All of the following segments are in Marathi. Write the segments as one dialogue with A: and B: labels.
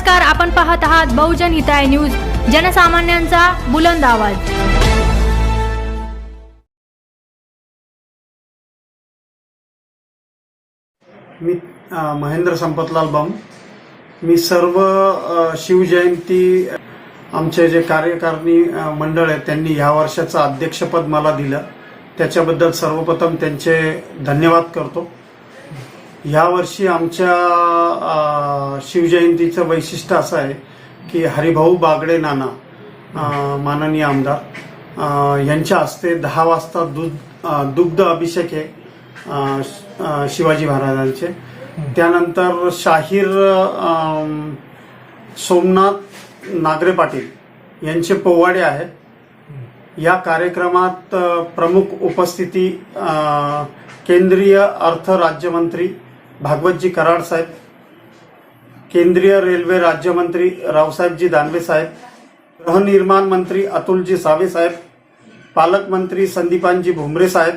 A: नमस्कार, आपण पाहत आहात बहुजन हिताय न्यूज, जनसामान्यांचा बुलंद आवाज।
B: मी महेंद्र संपतलाल बम। मी सर्व शिवजयंती आमचे जे कार्यकारिणी मंडळ आहे त्यांनी ह्या वर्षाचं अध्यक्षपद मला दिलं, त्याच्याबद्दल सर्वप्रथम त्यांचे धन्यवाद करतो। ह्या वर्षी आमच्या शिवजयंतीचं वैशिष्ट्य असं आहे की हरिभाऊ बागडे नाना माननीय आमदार यांच्या हस्ते 10 वाजता दुग्ध अभिषेक आहे शिवाजी महाराजांचे। त्यानंतर शाहीर सोमनाथ नागरे पाटील यांचे पोवाडे आहेत। या कार्यक्रमात प्रमुख उपस्थिती केंद्रीय अर्थ राज्यमंत्री भागवतजी कराड साहेब, केंद्रीय रेल्वे राज्यमंत्री रावसाहेबजी दानवे साहेब, गृहनिर्माण मंत्री अतुलजी सावे साहेब, पालकमंत्री संदीपानजी भुमरे साहेब,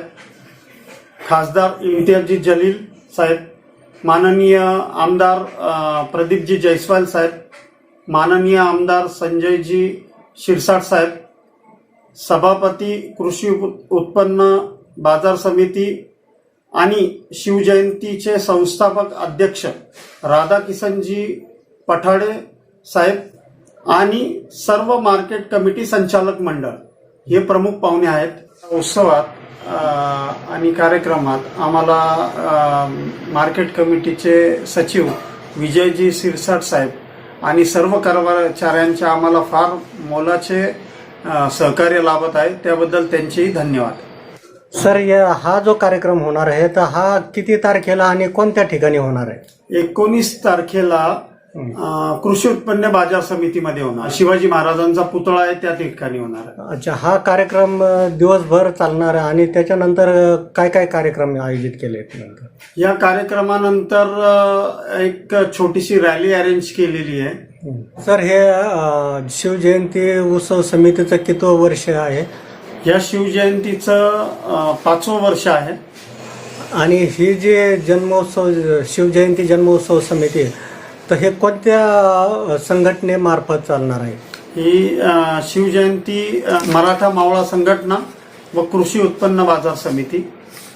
B: खासदार इम्तियाजी जलील साहेब, माननीय आमदार प्रदीपजी जयस्वाल साहेब, माननीय आमदार संजयजी शिरसाट साहेब, सभापती कृषी उत्पन्न बाजार समिती आणि शिवजयंतीचे संस्थापक अध्यक्ष राधाकिशनजी पठाडे साहेब आणि सर्व मार्केट कमिटी संचालक मंडळ हे प्रमुख पाहुणे आहेत। उत्सवात आणि कार्यक्रमात आम्हाला मार्केट कमिटीचे सचिव विजयजी शिरसाट साहेब आणि सर्व कर्मचाऱ्यांचे आम्हाला फार मोलाचे सहकार्य लाभत आहे, त्याबद्दल त्यांचेही धन्यवाद।
C: सर, हा जो कार्यक्रम होणार आहे तर हा किती तारखेला आणि कोणत्या ठिकाणी होणार आहे?
B: 19 तारखेला कृषी उत्पन्न बाजार समितीमध्ये होणार। शिवाजी महाराजांचा पुतळा आहे त्या ठिकाणी होणार आहे।
C: अच्छा, हा कार्यक्रम दिवसभर चालणार आहे आणि त्याच्यानंतर काय काय कार्यक्रम आयोजित केले नंतर?
B: या कार्यक्रमानंतर एक छोटीशी रॅली अरेंज केलेली आहे।
C: सर, हे शिवजयंती उत्सव समितीचं कितवं वर्ष आहे?
B: या शिवजयंतीचं 5वं वर्ष आहे।
C: आणि ही जे जन्मोत्सव शिवजयंती जन्मोत्सव समिती तर हे कोणत्या संघटनेमार्फत चालणार आहे?
B: ही शिवजयंती मराठा मावळा संघटना व कृषी उत्पन्न बाजार समिती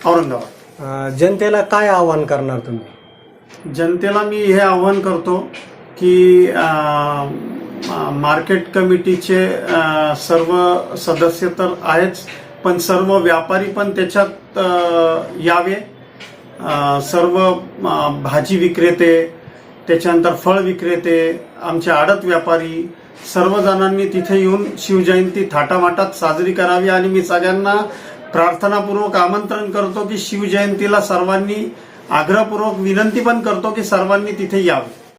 B: औरंगाबाद।
C: जनतेला काय आवाहन करणार तुम्ही?
B: जनतेला मी हे आवाहन करतो की मार्केट कमिटीचे सर्व सदस्य तर आहेच, पण सर्व व्यापारी पण त्याच्यात यावे। सर्व भाजी विक्रेते, त्याच्यानंतर फळ विक्रेते, आमचे आडत व्यापारी सर्वजणांनी तिथे येऊन शिवजयंती थाटामाटात साजरी करावी। आणि मी सगळ्यांना प्रार्थनापूर्वक आमंत्रण करतो की शिवजयंतीला सर्वांनी आग्रहपूर्वक विनंती पण करतो की सर्वांनी तिथे यावे।